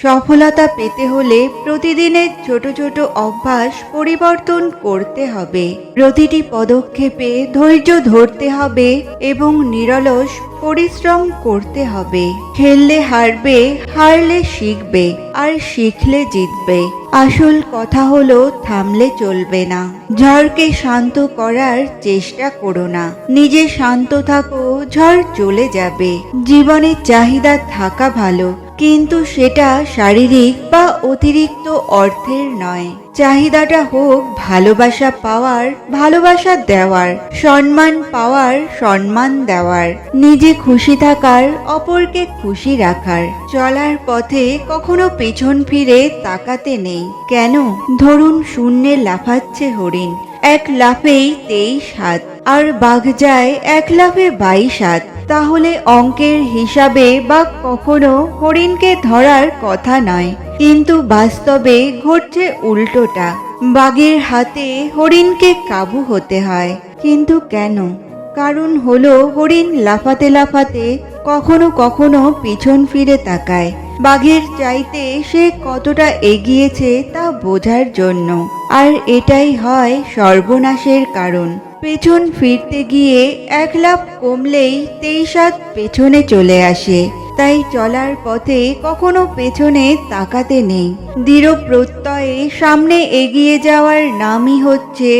সফলতা পেতে হলে প্রতিদিনের ছোট ছোট অভ্যাস পরিবর্তন করতে হবে। প্রতিটি পদক্ষেপে ধৈর্য ধরতে হবে এবং নিরলস পরিশ্রম করতে হবে। খেললে হারবে, হারলে শিখবে, আর শিখলে জিতবে। আসল কথা হলো থামলে চলবে না। ঝড়কে শান্ত করার চেষ্টা করো না, নিজে শান্ত থাকো, ঝড় চলে যাবে। জীবনের চাহিদা থাকা ভালো, কিন্তু সেটা শারীরিক বা অতিরিক্ত অর্থের নয়। চাহিদাটা হোক ভালোবাসা পাওয়ার, ভালোবাসা দেওয়ার, সম্মান পাওয়ার, সম্মান দেওয়ার, নিজে খুশি থাকার, অপরকে খুশি রাখার। চলার পথে কখনো পেছন ফিরে তাকাতে নেই। কেন? ধরুন শূন্যে লাফাচ্ছে হরিণ, এক লাফেই 23 হাত, আর বাঘ যায় এক লাফে 22 হাত। তাহলে অঙ্কের হিসাবে বাঘ কখনো হরিণকে ধরার কথা নয়, কিন্তু বাস্তবে ঘটছে উল্টোটা। বাঘের হাতে হরিণকে কাবু হতে হয়। কিন্তু কেন? কারণ হলো হরিণ লাফাতে লাফাতে কখনো কখনো পিছন ফিরে তাকায়, বাঘের চাইতে সে কতটা এগিয়েছে তা বোঝার জন্য। আর এটাই হয় সর্বনাশের কারণ। পেছন ফিরতে গিয়ে এক লাফ কমলেই 23 হাত পেছনে চলে আসে। তাই চলার পথে কখনো পেছনে তাকাতে নেই। দৃঢ় প্রত্যয়ে সামনে এগিয়ে যাওয়ার নামই হচ্ছে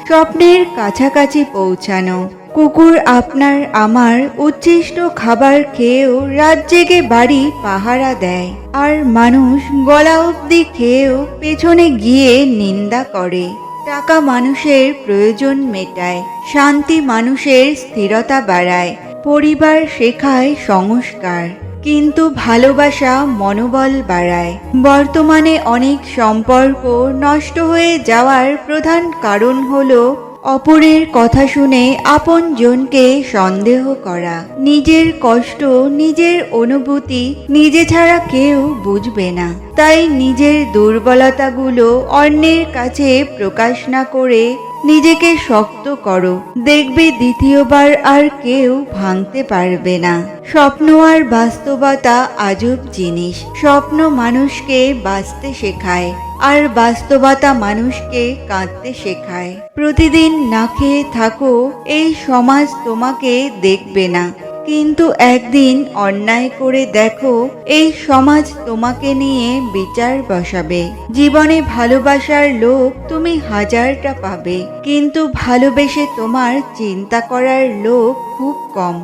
স্বপ্নের কাছাকাছি পৌঁছানো। কুকুর আপনার আমার উচ্ছিষ্ট খাবার খেয়েও রাত জেগে বাড়ি পাহারা দেয়, আর মানুষ গলা অবধি খেয়েও পেছনে গিয়ে নিন্দা করে। টাকা মানুষের প্রয়োজন মেটায়, শান্তি মানুষের স্থিরতা বাড়ায়, পরিবার শেখায় সংস্কার, কিন্তু ভালোবাসা মনোবল বাড়ায়। বর্তমানে অনেক সম্পর্ক নষ্ট হয়ে যাওয়ার প্রধান কারণ হলো অপরের কথা শুনে আপনজনকে সন্দেহ করা। নিজের কষ্ট, নিজের অনুভূতি নিজে ছাড়া কেউ বুঝবে না। তাই নিজের দুর্বলতাগুলো অন্যের কাছে প্রকাশ না করে নিজেকে শক্ত করো। দেখবে দ্বিতীয়বার আর কেউ ভাঙতে পারবে না। স্বপ্ন আর বাস্তবতা আজব জিনিস। স্বপ্ন মানুষকে বাঁচতে শেখায়, আর বাস্তবতা মানুষকে কাঁদতে শেখায়। প্রতিদিন না খেয়ে থাকো, এই সমাজ তোমাকে দেখবে না, কিন্তু একদিন অন্যায় করে দেখো, এই সমাজ তোমাকে নিয়ে বিচার বসাবে। জীবনে ভালোবাসার লোক তুমি হাজারটা পাবে, কিন্তু ভালোবেসে তোমার চিন্তা করার লোক খুব কম।